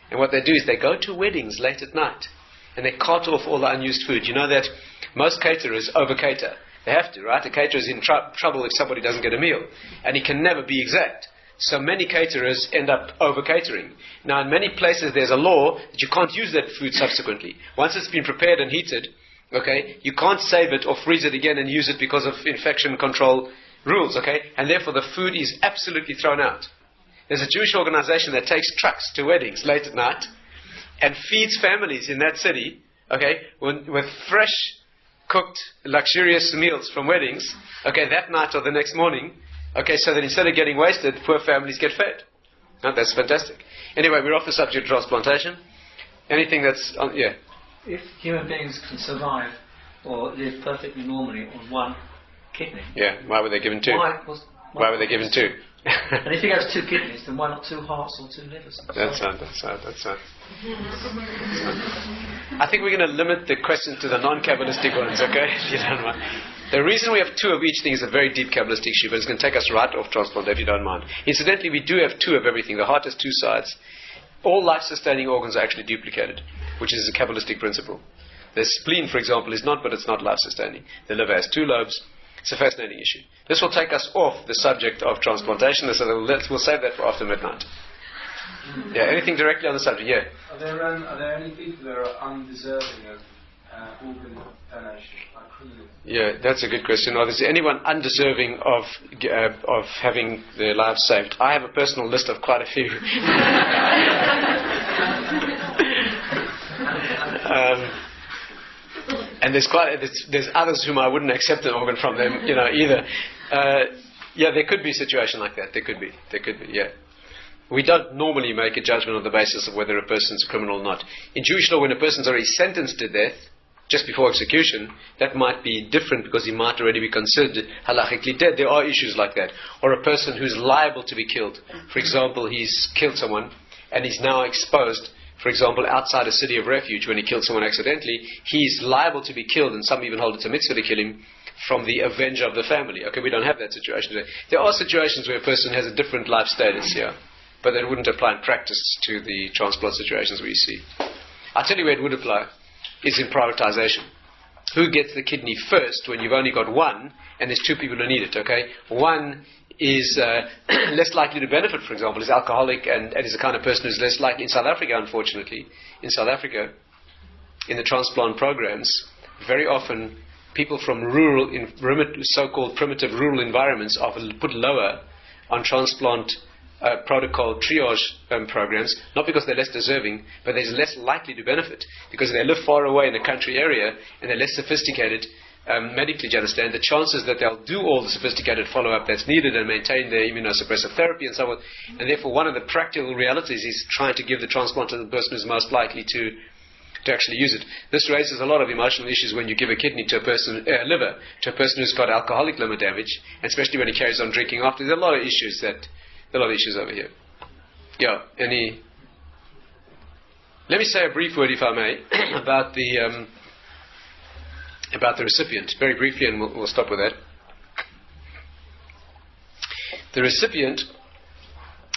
And what they do is they go to weddings late at night and they cart off all the unused food. You know that most caterers over-cater. They have to, right? A caterer is in trouble if somebody doesn't get a meal. And he can never be exact. So many caterers end up over-catering. Now, in many places, there's a law that you can't use that food subsequently. Once it's been prepared and heated, okay, you can't save it or freeze it again and use it because of infection control rules, okay? And therefore, the food is absolutely thrown out. There's a Jewish organization that takes trucks to weddings late at night and feeds families in that city, okay, with fresh, cooked, luxurious meals from weddings, okay, that night or the next morning, okay, so that instead of getting wasted, poor families get fed. No, that's fantastic. Anyway, we're off the subject of transplantation. Anything that's on, yeah. If human beings can survive or live perfectly normally on one kidney, yeah, why were they given two? Why were they given two? And if he has two kidneys, then why not two hearts or two livers? That's right. I think we're going to limit the questions to the non-Kabbalistic ones, okay? If you don't mind. The reason we have two of each thing is a very deep Kabbalistic issue, but it's going to take us right off transplant, if you don't mind. Incidentally, we do have two of everything. The heart has two sides. All life-sustaining organs are actually duplicated, which is a Kabbalistic principle. The spleen, for example, is not, but it's not life-sustaining. The liver has two lobes. It's a fascinating issue. This will take us off the subject of transplantation, so we'll save that for after midnight. Yeah, anything directly on the subject? Yeah. Are there any people that are undeserving of organ donation? Yeah, that's a good question. Is there anyone undeserving of having their lives saved? I have a personal list of quite a few. And there's others whom I wouldn't accept an organ from them, either. Yeah, there could be a situation like that. There could be, yeah. We don't normally make a judgment on the basis of whether a person's a criminal or not. In Jewish law, when a person's already sentenced to death, just before execution, that might be different because he might already be considered halachically dead. There are issues like that. Or a person who's liable to be killed. For example, he's killed someone and he's now exposed. For example, outside a city of refuge, when he killed someone accidentally, he's liable to be killed, and some even hold it's a mitzvah to kill him, from the avenger of the family. Okay, we don't have that situation today. There are situations where a person has a different life status here, but that wouldn't apply in practice to the transplant situations we see. I'll tell you where it would apply, is in privatization. Who gets the kidney first when you've only got one, and there's two people who need it, okay? One is less likely to benefit, for example, is alcoholic and is the kind of person who's less likely. In South Africa, unfortunately, in the transplant programs, very often people from so-called primitive rural environments are put lower on transplant protocol triage programs, not because they're less deserving, but they're less likely to benefit because they live far away in a country area and they're less sophisticated medically, do you understand? The chances that they'll do all the sophisticated follow-up that's needed and maintain their immunosuppressive therapy and so on. And therefore, one of the practical realities is trying to give the transplant to the person who's most likely to actually use it. This raises a lot of emotional issues when you give a kidney to a person, liver, to a person who's got alcoholic liver damage, and especially when he carries on drinking after. There are a lot of issues over here. Yeah, let me say a brief word, if I may, about the recipient, very briefly, and we'll stop with that. The recipient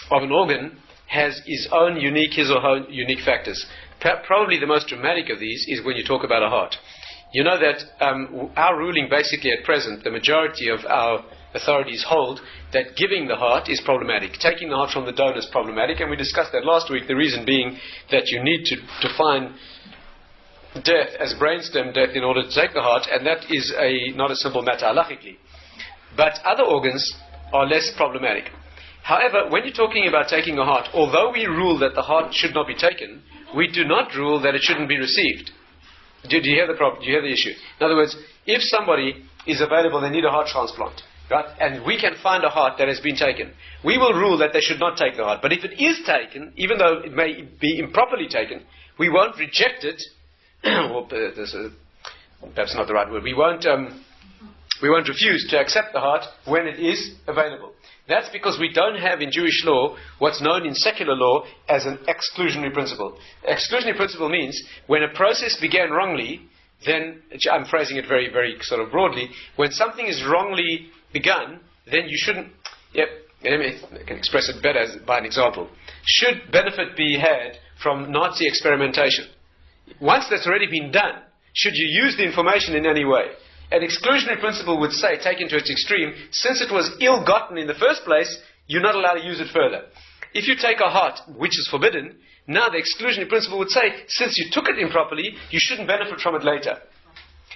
of an organ has his or her own unique factors. Probably the most dramatic of these is when you talk about a heart. You know that our ruling basically at present, the majority of our authorities hold that giving the heart is problematic. Taking the heart from the donor is problematic, and we discussed that last week, the reason being that you need to define death as brainstem death in order to take the heart, and that is not a simple matter halachically. But other organs are less problematic. However, when you're talking about taking a heart, although we rule that the heart should not be taken, we do not rule that it shouldn't be received. Do you hear the problem? Do you hear the issue? In other words, if somebody is available, they need a heart transplant, right? And we can find a heart that has been taken, we will rule that they should not take the heart. But if it is taken, even though it may be improperly taken, we won't reject it. Or perhaps not the right word. We won't refuse to accept the heart when it is available. That's because we don't have in Jewish law what's known in secular law as an exclusionary principle. Exclusionary principle means when a process began wrongly, then, I'm phrasing it very, very sort of broadly, when something is wrongly begun, then you shouldn't, I can express it better by an example. Should benefit be had from Nazi experimentation? Once that's already been done, should you use the information in any way? An exclusionary principle would say, taken to its extreme, since it was ill-gotten in the first place, you're not allowed to use it further. If you take a heart, which is forbidden, now the exclusionary principle would say, since you took it improperly, you shouldn't benefit from it later.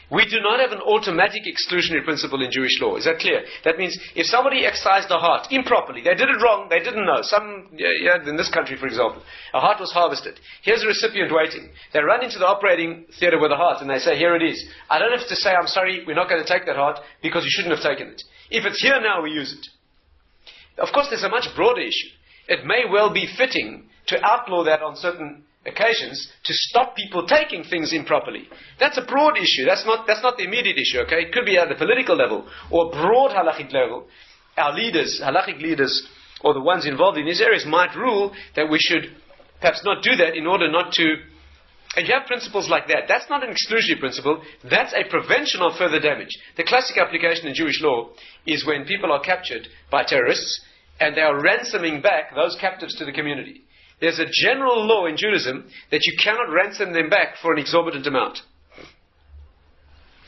We do not have an automatic exclusionary principle in Jewish law. Is that clear? That means if somebody excised a heart improperly, they did it wrong, they didn't know. In this country, for example, a heart was harvested. Here's a recipient waiting. They run into the operating theatre with a heart and they say, here it is. I don't have to say, I'm sorry, we're not going to take that heart because you shouldn't have taken it. If it's here now, we use it. Of course, there's a much broader issue. It may well be fitting to outlaw that on certain occasions to stop people taking things improperly. That's a broad issue. That's not the immediate issue, okay? It could be at the political level or broad halachic level. Our leaders, halachic leaders, or the ones involved in these areas might rule that we should perhaps not do that in order not to... And you have principles like that. That's not an exclusionary principle. That's a prevention of further damage. The classic application in Jewish law is when people are captured by terrorists and they are ransoming back those captives to the community. There's a general law in Judaism that you cannot ransom them back for an exorbitant amount.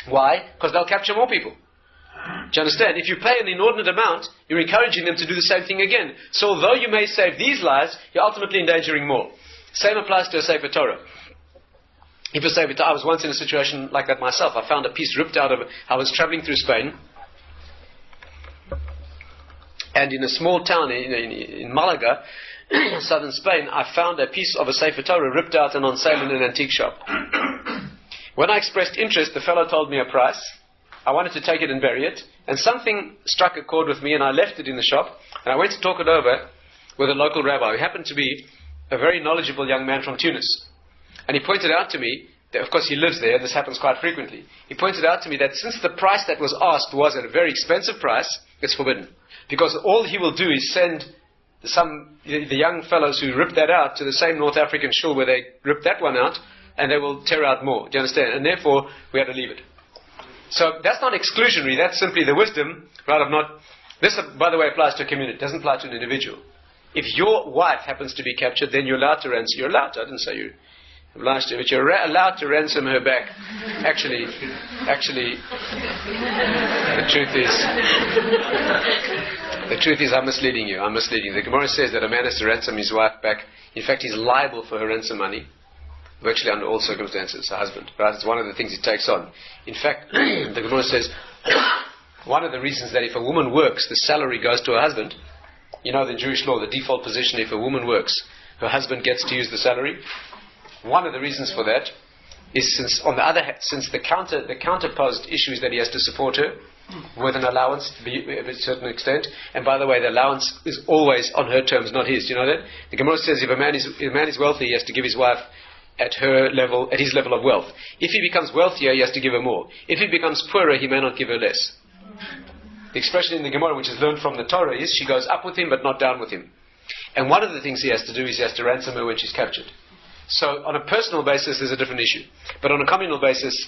Why? Because they'll capture more people. Do you understand? If you pay an inordinate amount, you're encouraging them to do the same thing again. So although you may save these lives, you're ultimately endangering more. Same applies to a Sefer Torah. If a Sefer Torah, I was once in a situation like that myself. I found a piece ripped out of... I was traveling through Spain, and in a small town in Malaga, southern Spain, I found a piece of a Sefer Torah ripped out and on sale in an antique shop. When I expressed interest, the fellow told me a price. I wanted to take it and bury it, and something struck a chord with me, and I left it in the shop, and I went to talk it over with a local rabbi, who happened to be a very knowledgeable young man from Tunis. And he pointed out to me, that, of course he lives there, this happens quite frequently, he pointed out to me that since the price that was asked was at a very expensive price, it's forbidden. Because all he will do is send the young fellows who ripped that out to the same North African shul where they ripped that one out, and they will tear out more. Do you understand? And therefore, we had to leave it. So that's not exclusionary, that's simply the wisdom, right, of not... This, by the way, applies to a community, it doesn't apply to an individual. If your wife happens to be captured, then you're allowed to ransom. You're allowed to, I didn't say you're obliged to, but you're allowed to ransom her back. Actually, the truth is I'm misleading you. The Gemara says that a man has to ransom his wife back. In fact, he's liable for her ransom money, virtually under all circumstances, her husband. Right? It's one of the things he takes on. In fact, the Gemara says one of the reasons that if a woman works, the salary goes to her husband. You know, in Jewish law, the default position, if a woman works, her husband gets to use the salary. One of the reasons for that is since, on the other hand, since the counterposed issue is that he has to support her with an allowance to a certain extent, and by the way, the allowance is always on her terms, not his. Do you know that? The Gemara says if a man is wealthy, he has to give his wife at his level of wealth. If he becomes wealthier, he has to give her more. If he becomes poorer, he may not give her less. The expression in the Gemara, which is learned from the Torah, is she goes up with him but not down with him. And one of the things he has to do is he has to ransom her when she's captured. So on a personal basis, there's a different issue. But on a communal basis,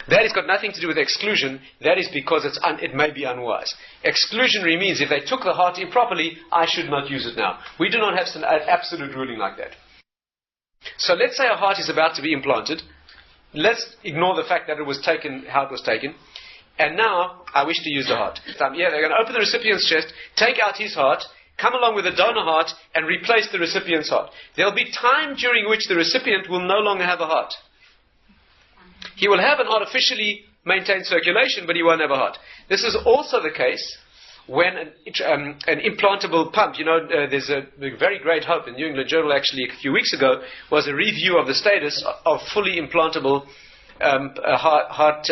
that has got nothing to do with exclusion. That is because it may be unwise. Exclusionary means if they took the heart improperly, I should not use it now. We do not have an absolute ruling like that. So let's say a heart is about to be implanted. Let's ignore the fact that it was taken, how it was taken. and now I wish to use the heart. They're going to open the recipient's chest, take out his heart, come along with the donor heart, and replace the recipient's heart. There'll be time during which the recipient will no longer have a heart. He will have an artificially maintained circulation, but he won't have a heart. This is also the case when an implantable pump, there's a very great hope. In New England Journal, actually, a few weeks ago, was a review of the status of fully implantable heart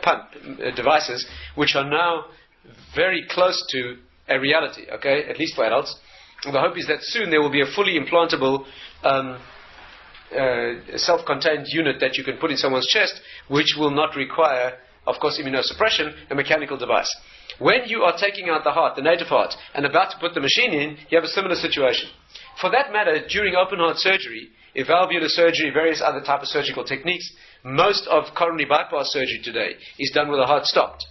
pump devices, which are now very close to a reality, okay, at least for adults. And the hope is that soon there will be a fully implantable self-contained unit that you can put in someone's chest, which will not require, of course, immunosuppression, a mechanical device. When you are taking out the heart, the native heart, and about to put the machine in, you have a similar situation. For that matter, during open heart surgery, valvular surgery, various other type of surgical techniques, most of coronary bypass surgery today is done with the heart stopped.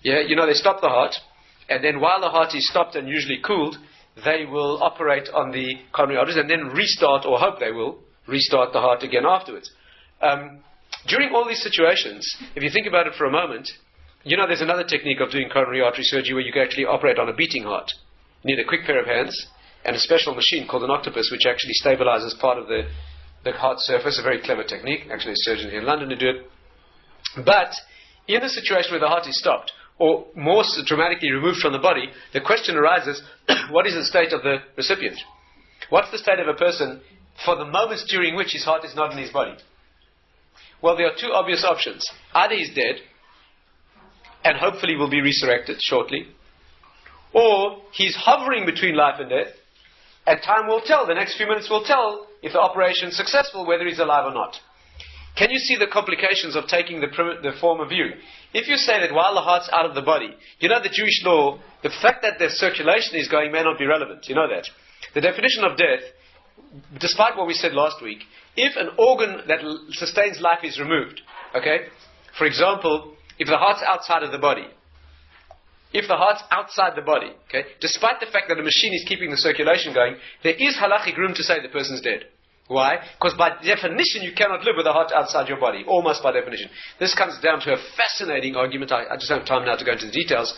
They stop the heart, and then while the heart is stopped and usually cooled, they will operate on the coronary arteries and then restart, or hope they will, restart the heart again afterwards. During all these situations, if you think about it for a moment, there's another technique of doing coronary artery surgery where you can actually operate on a beating heart. You need a quick pair of hands and a special machine called an octopus, which actually stabilizes part of the heart surface. A very clever technique. Actually, a surgeon here in London to do it. But in the situation where the heart is stopped, or more dramatically removed from the body, the question arises, what is the state of the recipient? What's the state of a person for the moments during which his heart is not in his body? Well, there are two obvious options. Either he's dead, and hopefully will be resurrected shortly, or he's hovering between life and death, and time will tell, the next few minutes will tell if the operation is successful, whether he's alive or not. Can you see the complications of taking the former view? If you say that while the heart's out of the body, the Jewish law, the fact that the circulation is going may not be relevant. You know that. The definition of death, despite what we said last week, if an organ that sustains life is removed, okay, for example, if the heart's outside of the body, okay, despite the fact that the machine is keeping the circulation going, there is halachic room to say the person's dead. Why? Because by definition you cannot live with a heart outside your body, almost by definition. This comes down to a fascinating argument, I just don't have time now to go into the details,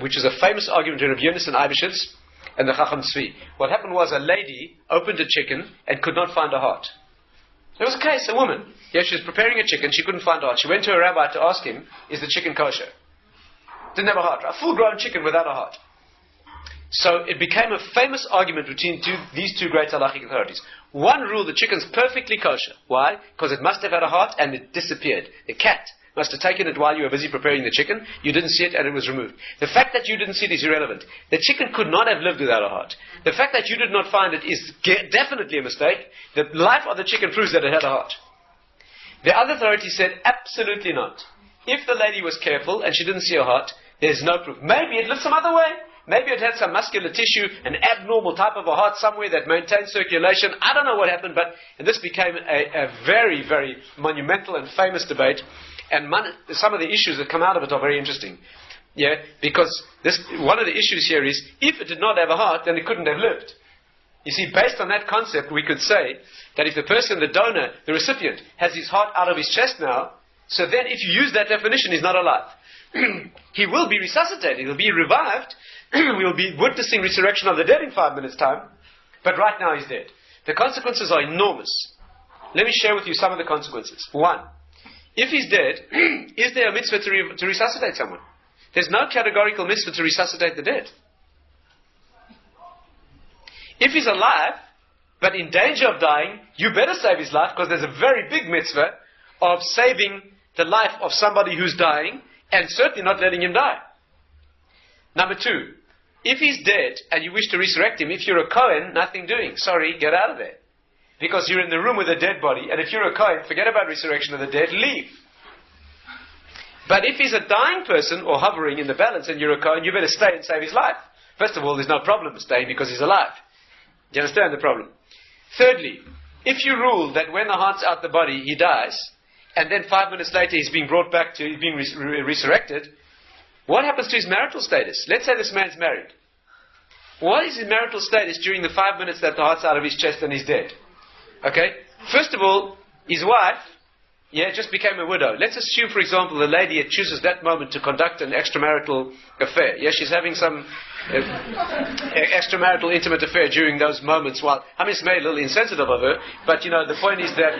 which is a famous argument between Rabbi Yonasan Eibeshitz and the Chacham Tzvi. What happened was a lady opened a chicken and could not find a heart. There was a case, a woman. She was preparing a chicken, she couldn't find a heart. She went to a rabbi to ask him, is the chicken kosher? Didn't have a heart. A full-grown chicken without a heart. So it became a famous argument between these two great halachic authorities. One ruled the chicken's perfectly kosher. Why? Because it must have had a heart and it disappeared. The cat must have taken it while you were busy preparing the chicken. You didn't see it and it was removed. The fact that you didn't see it is irrelevant. The chicken could not have lived without a heart. The fact that you did not find it is definitely a mistake. The life of the chicken proves that it had a heart. The other authority said absolutely not. If the lady was careful and she didn't see a heart, there's no proof. Maybe it lived some other way. Maybe it had some muscular tissue, an abnormal type of a heart somewhere that maintained circulation. I don't know what happened, and this became a very, very monumental and famous debate. And some of the issues that come out of it are very interesting. Yeah, because one of the issues here is, if it did not have a heart, then it couldn't have lived. You see, based on that concept, we could say that if the person, the donor, the recipient, has his heart out of his chest now, so then if you use that definition, he's not alive. He will be resuscitated, he'll be revived, we'll be witnessing resurrection of the dead in 5 minutes' time, but right now he's dead. The consequences are enormous. Let me share with you some of the consequences. One, if he's dead, is there a mitzvah to resuscitate someone? There's no categorical mitzvah to resuscitate the dead. If he's alive, but in danger of dying, you better save his life, because there's a very big mitzvah of saving the life of somebody who's dying, and certainly not letting him die. Number two, if he's dead and you wish to resurrect him, if you're a Kohen, nothing doing. Sorry, get out of there. Because you're in the room with a dead body, and if you're a Kohen, forget about resurrection of the dead, leave. But if he's a dying person, or hovering in the balance, and you're a Kohen, you better stay and save his life. First of all, there's no problem staying because he's alive. Do you understand the problem? Thirdly, if you rule that when the heart's out the body, he dies, and then 5 minutes later he's being brought back to being resurrected, what happens to his marital status? Let's say this man's married. What is his marital status during the 5 minutes that the heart's out of his chest and he's dead? Okay? First of all, his wife just became a widow. Let's assume, for example, the lady chooses that moment to conduct an extramarital affair. She's having some extramarital intimate affair during those moments. It's made a little insensitive of her, but the point is that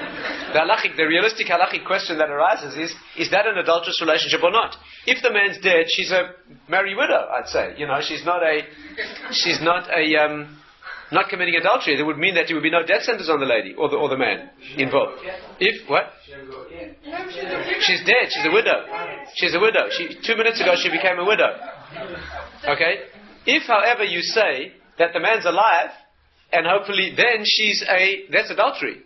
the realistic halachic question that arises is that an adulterous relationship or not? If the man's dead, she's a married widow, I'd say. She's not committing adultery. That would mean that there would be no death sentence on the lady or the man involved. If what? She's dead. She's a widow. She's a widow. 2 minutes ago she became a widow. Okay. If, however, you say that the man's alive, and hopefully then that's adultery.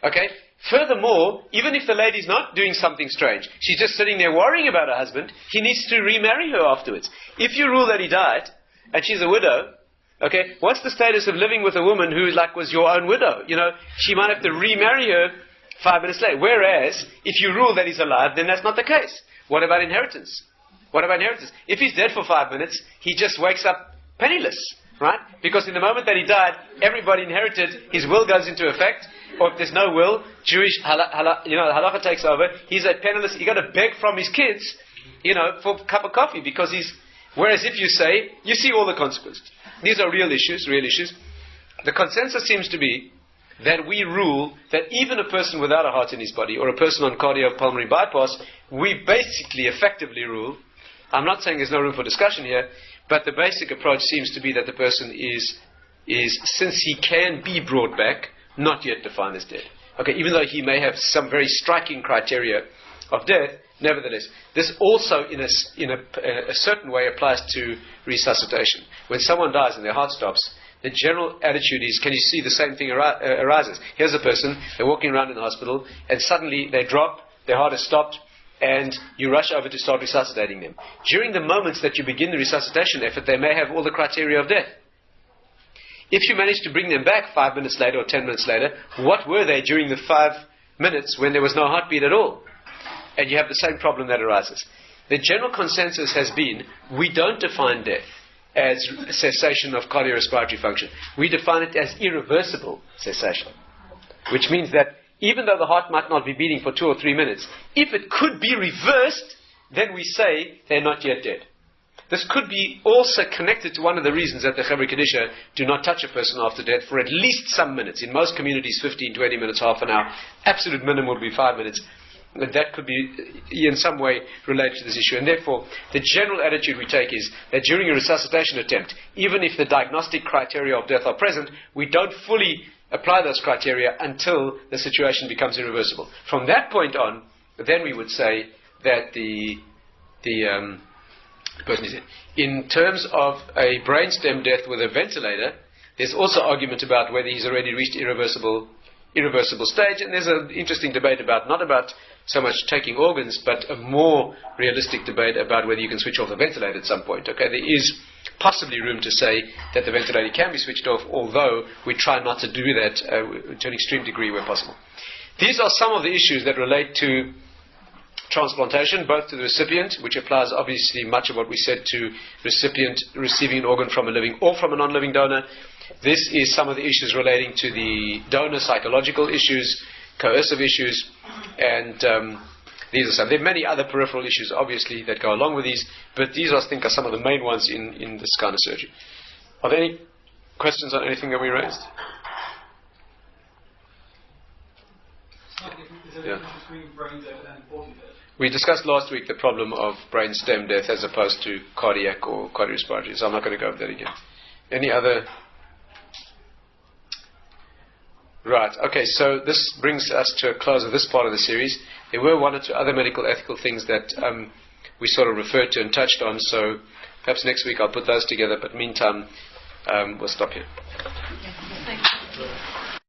Okay. Furthermore, even if the lady's not doing something strange, she's just sitting there worrying about her husband, he needs to remarry her afterwards. If you rule that he died and she's a widow, okay, what's the status of living with a woman who was your own widow? She might have to remarry her 5 minutes later. Whereas, if you rule that he's alive, then that's not the case. What about inheritance? If he's dead for 5 minutes, he just wakes up penniless, right? Because in the moment that he died, everybody inherited, his will goes into effect, or if there's no will, Jewish halacha takes over, he's a penniless, you got to beg from his kids, for a cup of coffee, because whereas if you say, you see all the consequences. These are real issues. The consensus seems to be that we rule that even a person without a heart in his body, or a person on cardiopulmonary bypass, we basically effectively rule. I'm not saying there's no room for discussion here, but the basic approach seems to be that the person is since he can be brought back, not yet defined as dead. Okay, even though he may have some very striking criteria of death, nevertheless, this also in a certain way applies to resuscitation. When someone dies and their heart stops, the general attitude is, can you see the same thing arises? Here's a person, they're walking around in the hospital, and suddenly they drop, their heart has stopped, and you rush over to start resuscitating them. During the moments that you begin the resuscitation effort, they may have all the criteria of death. If you manage to bring them back 5 minutes later or 10 minutes later, what were they during the 5 minutes when there was no heartbeat at all? And you have the same problem that arises. The general consensus has been, we don't define death as cessation of cardiorespiratory function. We define it as irreversible cessation. Which means that even though the heart might not be beating for 2 or 3 minutes, if it could be reversed, then we say they're not yet dead. This could be also connected to one of the reasons that the Chevra Kedisha do not touch a person after death for at least some minutes. In most communities, 15, 20 minutes, half an hour. Absolute minimum would be 5 minutes. That could be in some way related to this issue. And therefore, the general attitude we take is that during a resuscitation attempt, even if the diagnostic criteria of death are present, we don't fully apply those criteria until the situation becomes irreversible. From that point on, then we would say that the person is in. In terms of a brainstem death with a ventilator, there's also argument about whether he's already reached irreversible stage, and there's an interesting debate not about so much taking organs, but a more realistic debate about whether you can switch off the ventilator at some point. Okay, there is possibly room to say that the ventilator can be switched off, although we try not to do that to an extreme degree where possible. These are some of the issues that relate to transplantation, both to the recipient, which applies obviously much of what we said to recipient receiving an organ from a living or from a non-living donor. This is some of the issues relating to the donor, psychological issues, coercive issues, and these are some. There are many other peripheral issues, obviously, that go along with these, but these, I think, are some of the main ones in this kind of surgery. Are there any questions on anything that we raised? Yeah. We discussed last week the problem of brain stem death as opposed to cardiac or cardiorespiratory, so I'm not going to go over that again. Any other? Right, okay, so this brings us to a close of this part of the series. There were one or two other medical ethical things that we sort of referred to and touched on, so perhaps next week I'll put those together, but meantime, we'll stop here.